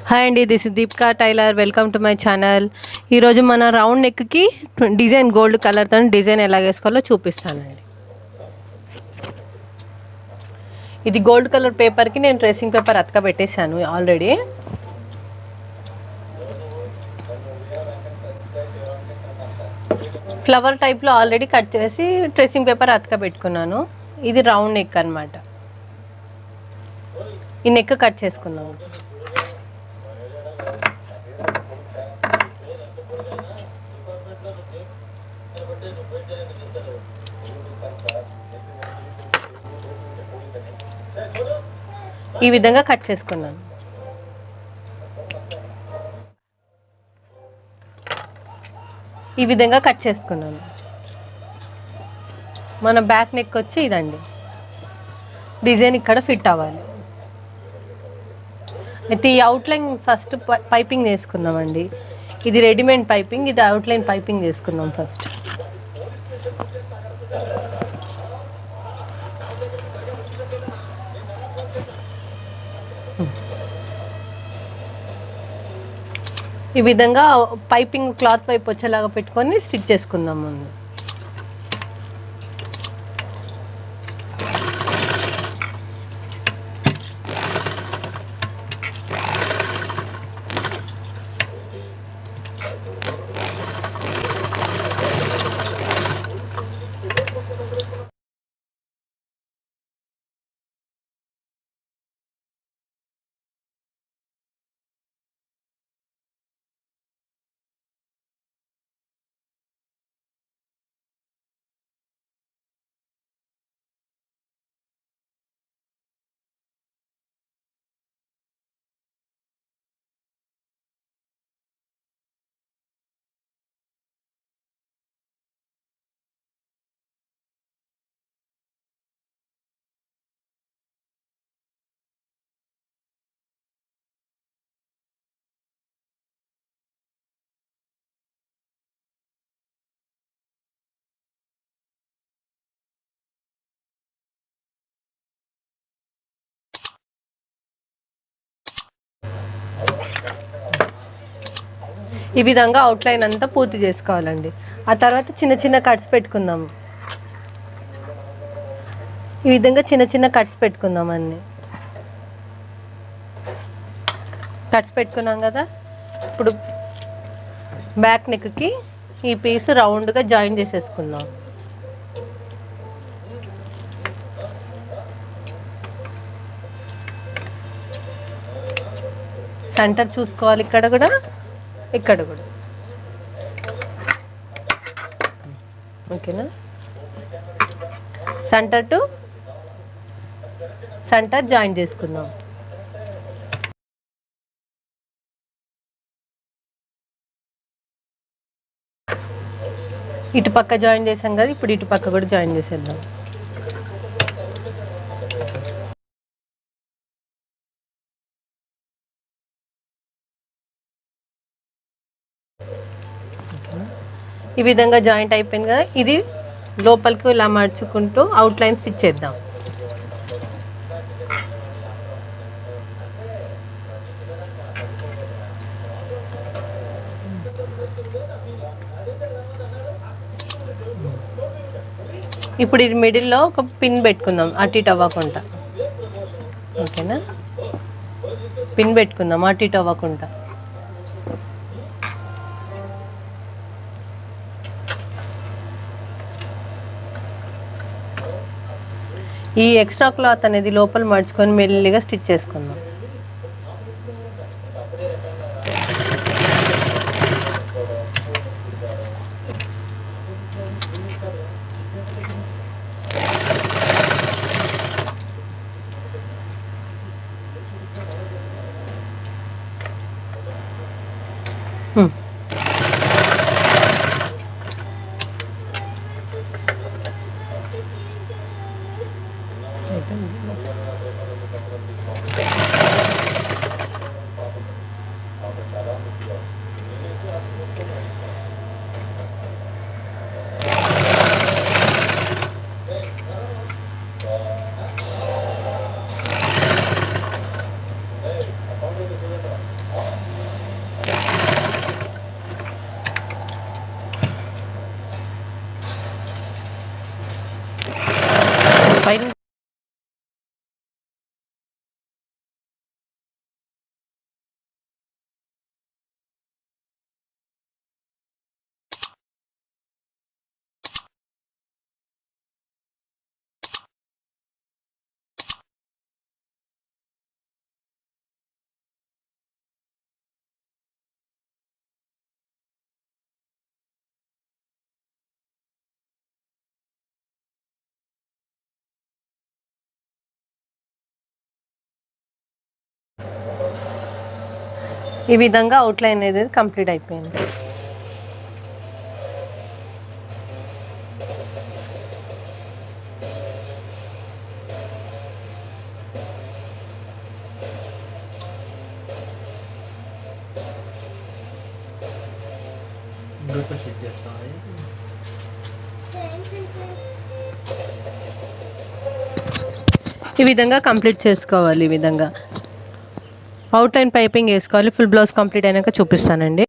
Hi అండి, this is Deepika Tailor. Welcome to my channel. ఈరోజు మన రౌండ్ నెక్కి డిజైన్ గోల్డ్ కలర్తో డిజైన్ ఎలా వేసుకోవాలో చూపిస్తానండి. ఇది గోల్డ్ కలర్ పేపర్కి నేను ట్రేసింగ్ పేపర్ అతకబెట్టేశాను ఆల్రెడీ. ఫ్లవర్ టైప్లో ఆల్రెడీ కట్ చేసి ట్రేసింగ్ పేపర్ అతకబెట్టుకున్నాను. ఇది రౌండ్ నెక్ అనమాట. ఈ నెక్ కట్ చేసుకున్నాను. ఈ విధంగా కట్ చేసుకున్నాను. ఈ విధంగా కట్ చేసుకున్నాను. మన బ్యాక్ నెక్ వచ్చి ఇదండి. డిజైన్ ఇక్కడ ఫిట్ అవ్వాలి. అయితే ఈ అవుట్లైన్ ఫస్ట్ పైపింగ్ చేసుకుందామండి. ఇది రెడీమేడ్ పైపింగ్, ఇది అవుట్లైన్ పైపింగ్ చేసుకుందాం ఫస్ట్. ఈ విధంగా పైపింగ్ క్లాత్ పైప్ వచ్చేలాగా పెట్టుకొని స్టిచ్ చేసుకుందాం ముందు. ఈ విధంగా అవుట్లైన్ అంతా పూర్తి చేసుకోవాలండి. ఆ తర్వాత చిన్న చిన్న కట్స్ పెట్టుకుందాం. ఈ విధంగా చిన్న చిన్న కట్స్ పెట్టుకుందాం. అన్ని కట్స్ పెట్టుకున్నాం కదా. ఇప్పుడు బ్యాక్ నెక్కి ఈ పీస్ రౌండ్గా జాయిన్ చేసేసుకుందాం. సెంటర్ చూసుకోవాలి, ఇక్కడ కూడా ఇక్కడ కూడా. ఓకేనా. సెంటర్ టు సెంటర్ జాయిన్ చేసుకుందాం. ఇటు పక్క జాయిన్ చేసాం కదా, ఇప్పుడు ఇటు పక్క కూడా జాయిన్ చేసేద్దాం. ఈ విధంగా జాయింట్ అయిపోయింది కదా. ఇది లోపలికి ఇలా మర్చుకుంటూ అవుట్లైన్ స్టిచ్ చేద్దాం. ఇప్పుడు ఇది మిడిల్లో ఒక పిన్ పెట్టుకుందాం, అటు ఇటు అవ్వకుండా. ఓకేనా. పిన్ పెట్టుకుందాం అటు ఇటు అవ్వకుండా. ఈ ఎక్స్ట్రా క్లాత్ అనేది లోపల మర్చుకొని మెల్లిగా స్టిచ్ చేసుకుందాం. ఈ విధంగా అవుట్లైన్ అనేది కంప్లీట్ అయిపోయింది. ఈ విధంగా కంప్లీట్ చేసుకోవాలి. ఈ విధంగా అవుట్లైన్ పైపింగ్ వేసుకోవాలి. ఫుల్ బ్లౌజ్ కంప్లీట్ అయినాక చూపిస్తానండి.